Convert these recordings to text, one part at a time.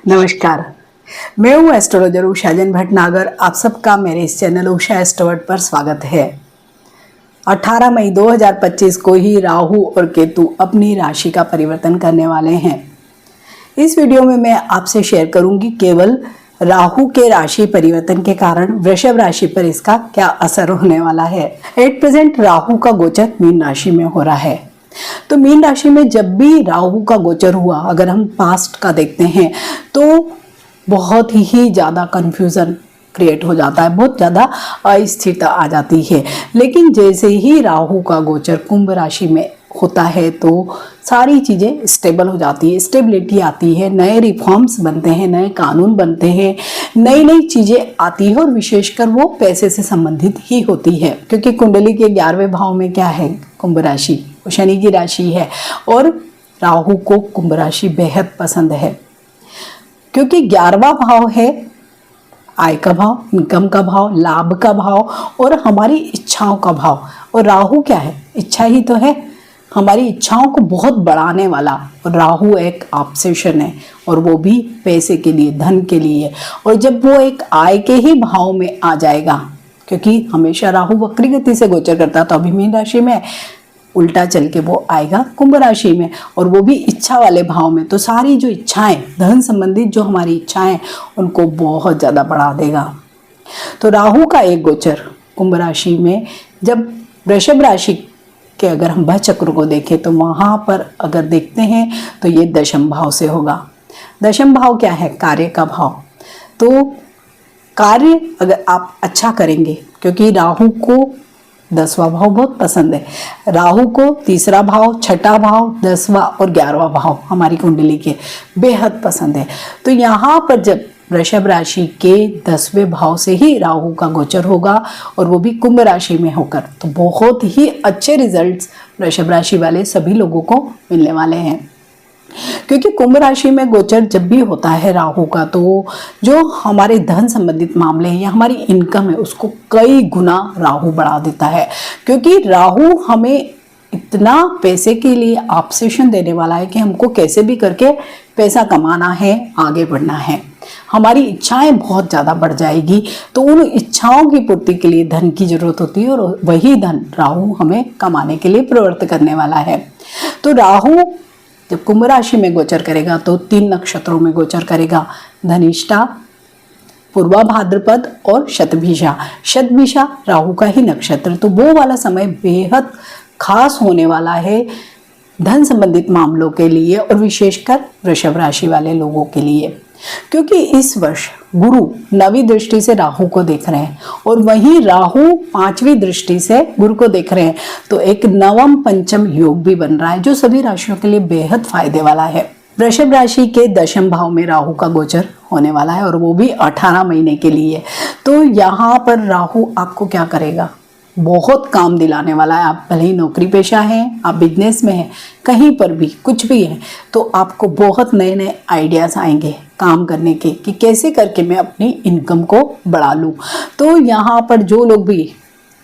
नमस्कार, मैं हूँ एस्ट्रोलॉजर उषा जैन भटनागर। आप सबका मेरे इस चैनल उषा एस्ट्रोवर्ड पर स्वागत है। 18 मई 2025 को ही राहु और केतु अपनी राशि का परिवर्तन करने वाले हैं। इस वीडियो में मैं आपसे शेयर करूंगी केवल राहु के राशि परिवर्तन के कारण वृषभ राशि पर इसका क्या असर होने वाला है। एट प्रेजेंट राहु का गोचर मीन राशि में हो रहा है। तो मीन राशि में जब भी राहु का गोचर हुआ, अगर हम पास्ट का देखते हैं तो बहुत ही ज़्यादा कन्फ्यूज़न क्रिएट हो जाता है, बहुत ज़्यादा अस्थिरता आ जाती है। लेकिन जैसे ही राहु का गोचर कुंभ राशि में होता है तो सारी चीज़ें स्टेबल हो जाती है, स्टेबिलिटी आती है, नए रिफॉर्म्स बनते हैं, नए कानून बनते हैं, नई नई चीज़ें आती है और विशेषकर वो पैसे से संबंधित ही होती है। क्योंकि कुंडली के 11वें भाव में क्या है, कुंभ राशि, शनि की राशि है और राहु को कुंभ राशि बेहद पसंद है क्योंकि 11वां भाव है आय का भाव, इनकम का भाव, लाभ का भाव और हमारी इच्छाओं का भाव। और राहु क्या है, इच्छा ही तो है, हमारी इच्छाओं को बहुत बढ़ाने वाला। और राहु एक ऑब्सेशन है और वो भी पैसे के लिए, धन के लिए। और जब वो एक आय के ही भाव में आ जाएगा, क्योंकि हमेशा राहु वक्री गति से गोचर करता है, तो अभी मीन राशि में उल्टा चल के वो आएगा कुंभ राशि में और वो भी इच्छा वाले भाव में। तो सारी जो इच्छाएं, धन संबंधित जो हमारी इच्छाएं, उनको बहुत ज़्यादा बढ़ा देगा। तो राहु का एक गोचर कुंभ राशि में, जब वृषभ राशि के अगर हम भव चक्र को देखें तो वहाँ पर अगर देखते हैं तो ये दशम भाव से होगा। दशम भाव क्या है, कार्य का भाव। तो कार्य अगर आप अच्छा करेंगे, क्योंकि राहु को 10वां भाव बहुत पसंद है, राहु को 3रा भाव, 6ठा भाव, 10वां और 11वां भाव हमारी कुंडली के बेहद पसंद है। तो यहाँ पर जब वृषभ राशि के 10वें भाव से ही राहु का गोचर होगा और वो भी कुंभ राशि में होकर, तो बहुत ही अच्छे रिजल्ट्स वृषभ राशि वाले सभी लोगों को मिलने वाले हैं। क्योंकि कुंभ राशि में गोचर जब भी होता है राहु का, तो जो हमारे धन संबंधित मामले हैं या हमारी इनकम है उसको कई गुना राहु बढ़ा देता है। क्योंकि राहु हमें इतना पैसे के लिए ऑब्सेशन देने वाला है कि हमको कैसे भी करके पैसा कमाना है, आगे बढ़ना है, हमारी इच्छाएं बहुत ज़्यादा बढ़ जाएगी। तो उन इच्छाओं की पूर्ति के लिए धन की जरूरत होती है और वही धन राहु हमें कमाने के लिए प्रवृत्त करने वाला है। तो राहु जब कुंभ राशि में गोचर करेगा तो 3 नक्षत्रों में गोचर करेगा, धनिष्ठा, पूर्वा भाद्रपद और शतभिषा। शतभिषा राहु का ही नक्षत्र। तो वो वाला समय बेहद खास होने वाला है धन संबंधित मामलों के लिए और विशेषकर वृषभ राशि वाले लोगों के लिए। क्योंकि इस वर्ष गुरु 9वीं दृष्टि से राहु को देख रहे हैं और वहीं राहु 5वीं दृष्टि से गुरु को देख रहे हैं। तो एक नवम पंचम योग भी बन रहा है जो सभी राशियों के लिए बेहद फायदे वाला है। वृषभ राशि के दशम भाव में राहु का गोचर होने वाला है और वो भी 18 महीने के लिए। तो यहाँ पर राहु आपको क्या करेगा, बहुत काम दिलाने वाला है। आप भले ही नौकरी पेशा हैं, आप बिजनेस में हैं, कहीं पर भी कुछ भी है, तो आपको बहुत नए नए आइडियाज़ आएंगे काम करने के कि कैसे करके मैं अपनी इनकम को बढ़ा लूँ। तो यहाँ पर जो लोग भी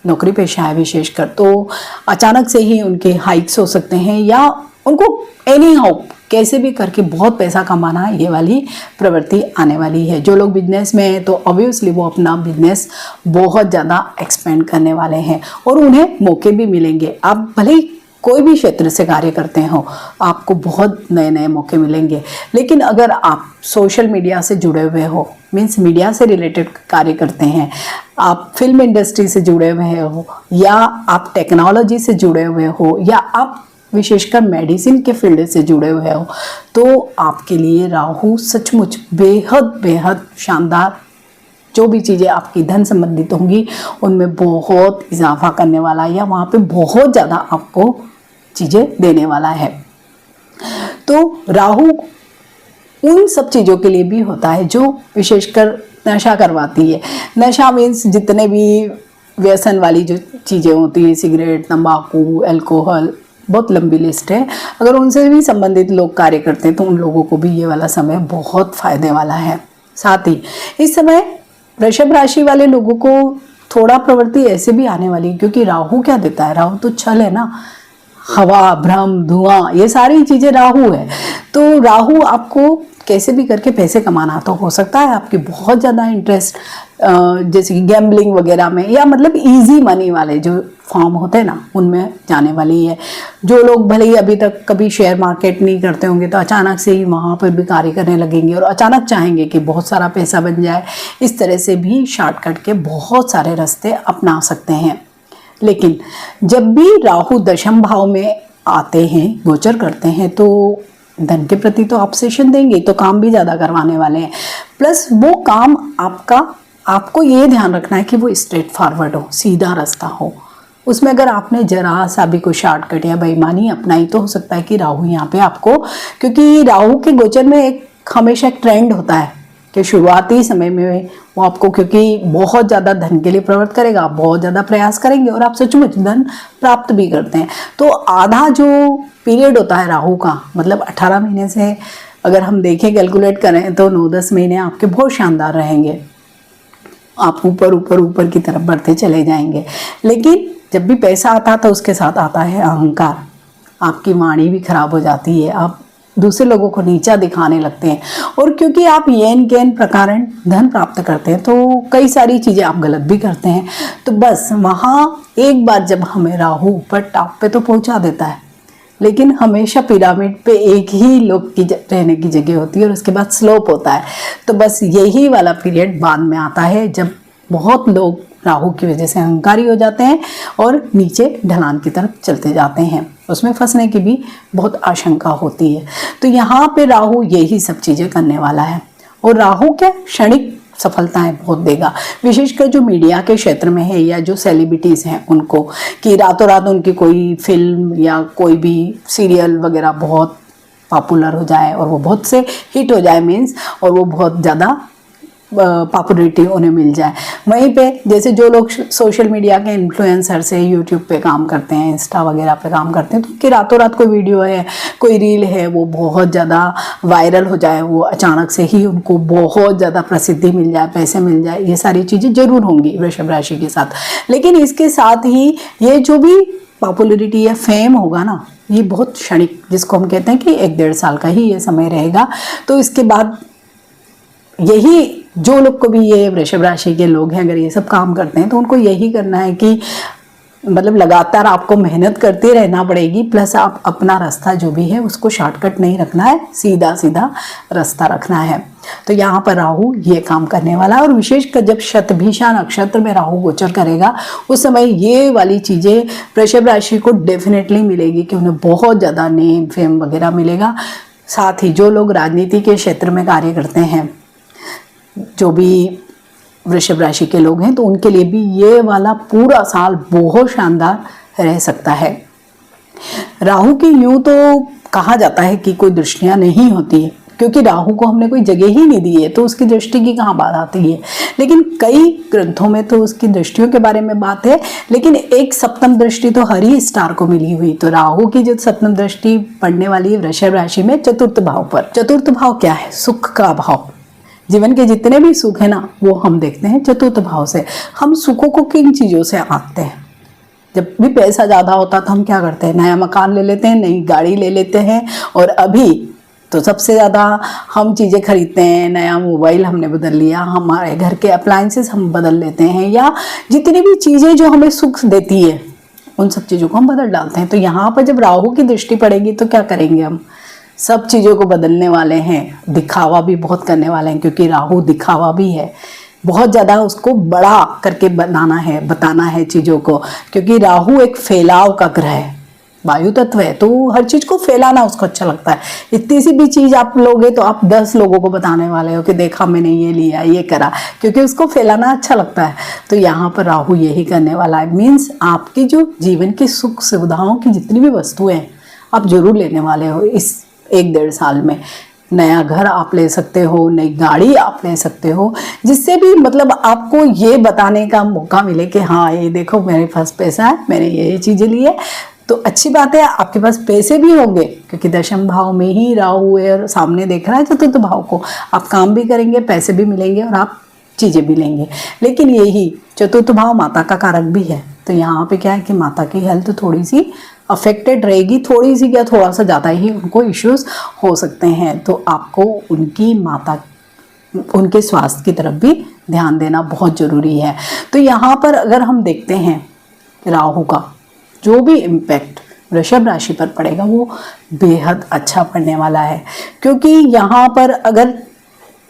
नौकरी पेशा है विशेषकर, तो अचानक से ही उनके हाइक्स हो सकते हैं या उनको एनी हाउ कैसे भी करके बहुत पैसा कमाना, ये वाली प्रवृत्ति आने वाली है। जो लोग बिजनेस में हैं तो ऑब्वियसली वो अपना बिजनेस बहुत ज़्यादा एक्सपेंड करने वाले हैं और उन्हें मौके भी मिलेंगे। आप भले ही कोई भी क्षेत्र से कार्य करते हो, आपको बहुत नए नए मौके मिलेंगे। लेकिन अगर आप सोशल मीडिया से जुड़े हुए हो, मीन्स मीडिया से रिलेटेड कार्य करते हैं, आप फिल्म इंडस्ट्री से जुड़े हुए हो या आप टेक्नोलॉजी से जुड़े हुए हो या आप विशेषकर मेडिसिन के फील्ड से जुड़े हुए हो, तो आपके लिए राहु सचमुच बेहद बेहद शानदार, जो भी चीज़ें आपकी धन संबंधित होंगी उनमें बहुत इजाफा करने वाला है या वहाँ पे बहुत ज़्यादा आपको चीज़ें देने वाला है। तो राहु उन सब चीज़ों के लिए भी होता है जो विशेषकर नशा करवाती है। नशा मीन्स जितने भी व्यसन वाली जो चीज़ें होती हैं, सिगरेट, तंबाकू, अल्कोहल, बहुत लंबी लिस्ट है। अगर उनसे भी संबंधित लोग कार्य करते हैं तो उन लोगों को भी ये वाला समय बहुत फायदे वाला है। साथ ही इस समय वृषभ राशि वाले लोगों को थोड़ा प्रवृत्ति ऐसे भी आने वाली है, क्योंकि राहु क्या देता है, राहु तो छल है ना, हवा, भ्रम, धुआं, ये सारी चीजें राहु है। तो राहु आपको कैसे भी करके पैसे कमाना, तो हो सकता है आपकी बहुत ज़्यादा इंटरेस्ट जैसे कि गैम्बलिंग वगैरह में, या मतलब इजी मनी वाले जो फॉर्म होते हैं ना, उनमें जाने वाली है। जो लोग भले ही अभी तक कभी शेयर मार्केट नहीं करते होंगे, तो अचानक से ही वहाँ पर भी कार्य करने लगेंगे और अचानक चाहेंगे कि बहुत सारा पैसा बन जाए। इस तरह से भी शॉर्टकट के बहुत सारे रास्ते अपना सकते हैं। लेकिन जब भी राहु दशम भाव में आते हैं, गोचर करते हैं, तो धन के प्रति तो ऑब्सेशन देंगे, तो काम भी ज़्यादा करवाने वाले हैं। प्लस वो काम आपको ये ध्यान रखना है कि वो स्ट्रेट फॉरवर्ड हो, सीधा रास्ता हो। उसमें अगर आपने जरा सा भी कोई शॉर्टकट या बेईमानी अपनाई, तो हो सकता है कि राहु यहाँ पे आपको, क्योंकि राहु के गोचर में हमेशा एक ट्रेंड होता है कि शुरुआती समय में वो आपको, क्योंकि बहुत ज़्यादा धन के लिए प्रवृत्त करेगा, आप बहुत ज़्यादा प्रयास करेंगे और आप सचमुच धन प्राप्त भी करते हैं। तो आधा जो पीरियड होता है राहु का, मतलब 18 महीने से अगर हम देखें, कैलकुलेट करें, तो 9-10 महीने आपके बहुत शानदार रहेंगे। आप ऊपर ऊपर ऊपर की तरफ बढ़ते चले जाएंगे। लेकिन जब भी पैसा आता है तो उसके साथ आता है अहंकार, आपकी वाणी भी खराब हो जाती है, आप दूसरे लोगों को नीचा दिखाने लगते हैं। और क्योंकि आप येन केन प्रकार धन प्राप्त करते हैं, तो कई सारी चीज़ें आप गलत भी करते हैं। तो बस वहाँ एक बार जब हमें राहु ऊपर टॉप पे तो पहुँचा देता है, लेकिन हमेशा पिरामिड पे एक ही लोग की रहने की जगह होती है और उसके बाद स्लोप होता है। तो बस यही वाला पीरियड बाद में आता है, जब बहुत लोग राहु की वजह से अहंकारी हो जाते हैं और नीचे ढलान की तरफ चलते जाते हैं। उसमें फंसने की भी बहुत आशंका होती है। तो यहाँ पे राहु यही सब चीज़ें करने वाला है। और राहु क्या क्षणिक सफलताएं बहुत देगा, विशेषकर जो मीडिया के क्षेत्र में है या जो सेलिब्रिटीज़ हैं उनको, कि रातों रात उनकी कोई फिल्म या कोई भी सीरियल वगैरह बहुत पॉपुलर हो जाए और वो बहुत से हिट हो जाए, मीन्स, और वो बहुत ज़्यादा पॉपुलरिटी उन्हें मिल जाए। वहीं पे जैसे जो लोग सोशल मीडिया के इन्फ्लुएंसर से यूट्यूब पे काम करते हैं, इंस्टा वगैरह पे काम करते हैं, तो कि रातों रात कोई वीडियो है, कोई रील है, वो बहुत ज़्यादा वायरल हो जाए, वो अचानक से ही उनको बहुत ज़्यादा प्रसिद्धि मिल जाए, पैसे मिल जाए, ये सारी चीज़ें जरूर होंगी वृषभ राशि के साथ। लेकिन इसके साथ ही ये जो भी पॉपुलरिटी या फेम होगा ना, ये बहुत क्षणिक, जिसको हम कहते हैं कि 1-1.5 साल का ही ये समय रहेगा। तो इसके बाद यही जो लोग को भी, ये वृषभ राशि के लोग हैं, अगर ये सब काम करते हैं, तो उनको यही करना है कि मतलब लगातार आपको मेहनत करते रहना पड़ेगी। प्लस आप अपना रास्ता जो भी है उसको शॉर्टकट नहीं रखना है, सीधा सीधा रास्ता रखना है। तो यहाँ पर राहु ये काम करने वाला है। और विशेषकर जब शतभिषा नक्षत्र में राहु गोचर करेगा, उस समय ये वाली चीज़ें वृषभ राशि को डेफिनेटली मिलेगी कि उन्हें बहुत ज़्यादा नेम फेम वगैरह मिलेगा। साथ ही जो लोग राजनीति के क्षेत्र में कार्य करते हैं, जो भी वृषभ राशि के लोग हैं, तो उनके लिए भी ये वाला पूरा साल बहुत शानदार रह सकता है। राहु की यूं तो कहा जाता है कि कोई दृष्टियां नहीं होती है, क्योंकि राहु को हमने कोई जगह ही नहीं दी है, तो उसकी दृष्टि की कहाँ बात आती है। लेकिन कई ग्रंथों में तो उसकी दृष्टियों के बारे में बात है। लेकिन एक सप्तम दृष्टि तो हर ही स्टार को मिली हुई, तो राहु की जो सप्तम दृष्टि पड़ने वाली है वृषभ राशि में चतुर्थ भाव पर। चतुर्थ भाव क्या है? सुख का भाव। जीवन के जितने भी सुख है ना, वो हम देखते हैं चतुर्थ भाव से। हम सुखों को किन चीज़ों से आंकते हैं? जब भी पैसा ज़्यादा होता तो हम क्या करते हैं? नया मकान ले लेते हैं, नई गाड़ी ले लेते हैं। और अभी तो सबसे ज़्यादा हम चीज़ें खरीदते हैं, नया मोबाइल हमने बदल लिया, हमारे घर के अप्लायंसेस हम बदल लेते हैं, या जितनी भी चीज़ें जो हमें सुख देती है उन सब चीज़ों को हम बदल डालते हैं। तो यहाँ पर जब राहु की दृष्टि पड़ेगी तो क्या करेंगे? हम सब चीज़ों को बदलने वाले हैं, दिखावा भी बहुत करने वाले हैं, क्योंकि राहु दिखावा भी है। बहुत ज़्यादा उसको बड़ा करके बनाना है, बताना है चीज़ों को, क्योंकि राहु एक फैलाव का ग्रह है, वायु तत्व है, तो हर चीज़ को फैलाना उसको अच्छा लगता है। इतनी सी भी चीज़ आप लोगे तो आप 10 लोगों को बताने वाले हो कि देखा मैंने ये लिया, ये करा, क्योंकि उसको फैलाना अच्छा लगता है। तो यहाँ पर राहु यही करने वाला है। मीन्स आपकी जो जीवन की सुख सुविधाओं की जितनी भी वस्तुएं हैं आप जरूर लेने वाले हो इस 1-1.5 साल में। नया घर आप ले सकते हो, नई गाड़ी आप ले सकते हो, जिससे भी मतलब आपको ये बताने का मौका मिले कि हाँ ये देखो मेरे पास पैसा है, मैंने ये चीज़ें ली है। तो अच्छी बात है, आपके पास पैसे भी होंगे, क्योंकि दशम भाव में ही राहु है और सामने देख रहा है चतुर्थ भाव को। आप काम भी करेंगे, पैसे भी मिलेंगे और आप चीज़ें भी लेंगे। लेकिन यही चतुर्थ भाव माता का कारक भी है, तो यहाँ पे क्या है कि माता की हेल्थ थोड़ी सी अफेक्टेड रहेगी, थोड़ी सी क्या थोड़ा सा ज़्यादा ही उनको इश्यूज हो सकते हैं। तो आपको उनके स्वास्थ्य की तरफ भी ध्यान देना बहुत ज़रूरी है। तो यहाँ पर अगर हम देखते हैं राहु का जो भी इम्पैक्ट वृषभ राशि पर पड़ेगा वो बेहद अच्छा पड़ने वाला है, क्योंकि यहाँ पर अगर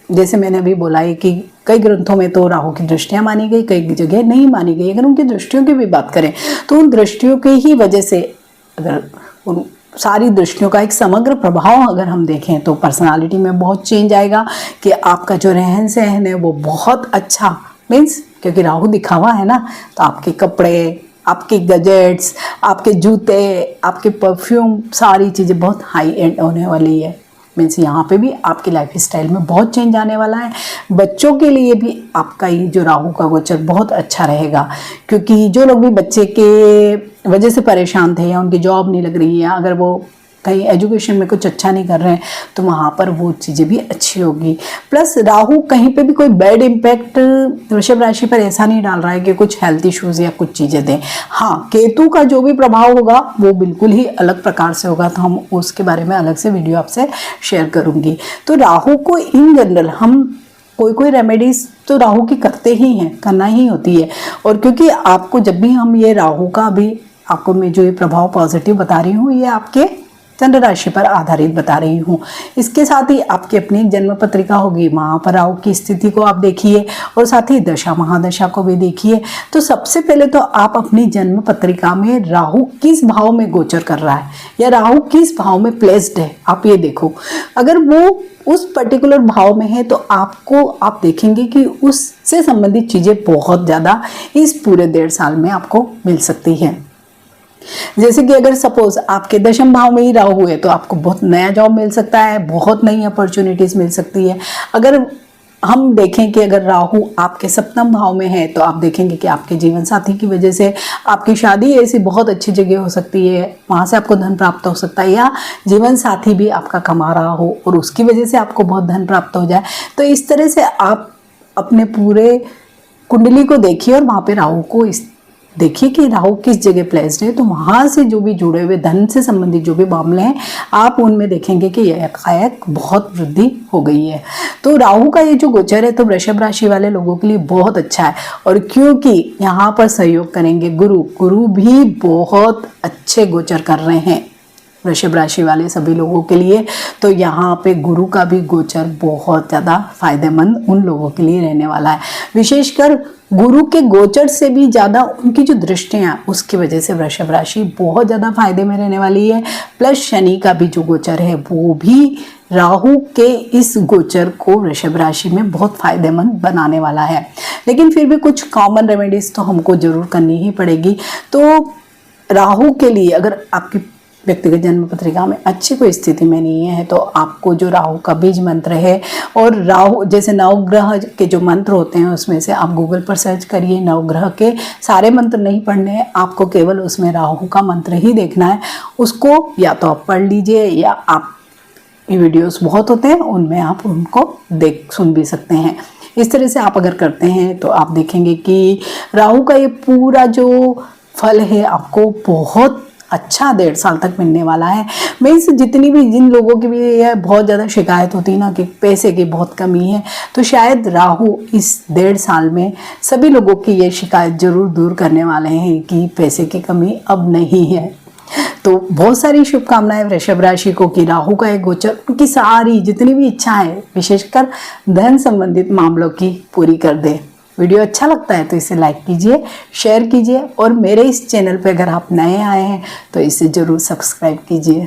जैसे मैंने अभी बोला है कि कई ग्रंथों में तो राहु की दृष्टियां मानी गई, कई जगह नहीं मानी गई। अगर उनकी दृष्टियों की भी बात करें तो उन दृष्टियों की ही वजह से अगर उन सारी दृष्टियों का एक समग्र प्रभाव अगर हम देखें तो पर्सनालिटी में बहुत चेंज आएगा कि आपका जो रहन सहन है वो बहुत अच्छा, मीन्स क्योंकि राहु दिखावा है ना, तो आपके कपड़े, आपके गैजेट्स, आपके जूते, आपके परफ्यूम, सारी चीज़ें बहुत हाई एंड होने वाली है। मीन्स यहाँ पे भी आपकी लाइफ स्टाइल में बहुत चेंज आने वाला है। बच्चों के लिए भी आपका ये जो राहु का गोचर बहुत अच्छा रहेगा, क्योंकि जो लोग भी बच्चे के वजह से परेशान थे या उनकी जॉब नहीं लग रही है, अगर वो कहीं एजुकेशन में कुछ अच्छा नहीं कर रहे हैं तो वहाँ पर वो चीज़ें भी अच्छी होगी। प्लस राहु कहीं पे भी कोई बैड इम्पैक्ट वृषभ राशि पर ऐसा नहीं डाल रहा है कि कुछ हेल्थ इश्यूज या कुछ चीज़ें दें। हाँ, केतु का जो भी प्रभाव होगा वो बिल्कुल ही अलग प्रकार से होगा, तो हम उसके बारे में अलग से वीडियो आपसे शेयर करूँगी। तो राहु को इन जनरल हम कोई रेमेडीज तो राहु की करते ही हैं, करना ही होती है। और क्योंकि आपको जब भी हम ये राहु का भी आपको मैं जो ये प्रभाव पॉजिटिव बता रही हूँ ये आपके चंद्र राशि पर आधारित बता रही हूँ। इसके साथ ही आपकी अपनी एक जन्म पत्रिका होगी, वहाँ पर राहु की स्थिति को आप देखिए और साथ ही दशा महादशा को भी देखिए। तो सबसे पहले तो आप अपनी जन्म पत्रिका में राहु किस भाव में गोचर कर रहा है या राहु किस भाव में प्लेस्ड है आप ये देखो। अगर वो उस पर्टिकुलर भाव में है तो आप देखेंगे कि उससे संबंधित चीज़ें बहुत ज़्यादा इस पूरे 1.5 साल में आपको मिल सकती है। जैसे कि अगर सपोज आपके दशम भाव में ही राहु है तो आपको बहुत नया जॉब मिल सकता है, बहुत नई अपॉर्चुनिटीज मिल सकती है। अगर हम देखें कि अगर राहु आपके सप्तम भाव में है तो आप देखेंगे कि आपके जीवन साथी की वजह से आपकी शादी ऐसी बहुत अच्छी जगह हो सकती है, वहाँ से आपको धन प्राप्त हो सकता है, या जीवन साथी भी आपका कमा रहा हो और उसकी वजह से आपको बहुत धन प्राप्त हो जाए। तो इस तरह से आप अपने पूरे कुंडली को देखिए और वहाँ पे राहु को देखिए कि राहु किस जगह प्लेस्ड है, तो वहाँ से जो भी जुड़े हुए धन से संबंधित जो भी मामले हैं आप उनमें देखेंगे कि एकाएक बहुत वृद्धि हो गई है। तो राहु का ये जो गोचर है तो वृषभ राशि वाले लोगों के लिए बहुत अच्छा है। और क्योंकि यहाँ पर सहयोग करेंगे गुरु भी बहुत अच्छे गोचर कर रहे हैं वृषभ राशि वाले सभी लोगों के लिए, तो यहाँ पे गुरु का भी गोचर बहुत ज़्यादा फायदेमंद उन लोगों के लिए रहने वाला है। विशेषकर गुरु के गोचर से भी ज़्यादा उनकी जो दृष्टियाँ उसकी वजह से वृषभ राशि बहुत ज़्यादा फायदे में रहने वाली है। प्लस शनि का भी जो गोचर है वो भी राहु के इस गोचर को वृषभ राशि में बहुत फायदेमंद बनाने वाला है। लेकिन फिर भी कुछ कॉमन रेमेडीज तो हमको जरूर करनी ही पड़ेगी। तो राहु के लिए अगर आपकी व्यक्तिगत जन्म पत्रिका में अच्छी कोई स्थिति में नहीं है तो आपको जो राहु का बीज मंत्र है, और राहु जैसे नवग्रह के जो मंत्र होते हैं उसमें से आप गूगल पर सर्च करिए, नवग्रह के सारे मंत्र नहीं पढ़ने हैं आपको, केवल उसमें राहु का मंत्र ही देखना है। उसको या तो आप पढ़ लीजिए या आप ये वीडियोस बहुत होते हैं उनमें आप उनको सुन भी सकते हैं। इस तरह से आप अगर करते हैं तो आप देखेंगे कि राहु का ये पूरा जो फल है आपको बहुत अच्छा 1.5 साल तक मिलने वाला है। मीन्स जितनी भी जिन लोगों की भी यह बहुत ज़्यादा शिकायत होती है ना कि पैसे की बहुत कमी है, तो शायद राहु इस 1.5 साल में सभी लोगों की ये शिकायत जरूर दूर करने वाले हैं कि पैसे की कमी अब नहीं है। तो बहुत सारी शुभकामनाएं वृषभ राशि को कि राहु का एक गोचर उनकी सारी जितनी भी इच्छाएं विशेषकर धन संबंधित मामलों की पूरी कर दे। वीडियो अच्छा लगता है तो इसे लाइक कीजिए, शेयर कीजिए और मेरे इस चैनल पे अगर आप नए आए हैं तो इसे ज़रूर सब्सक्राइब कीजिए।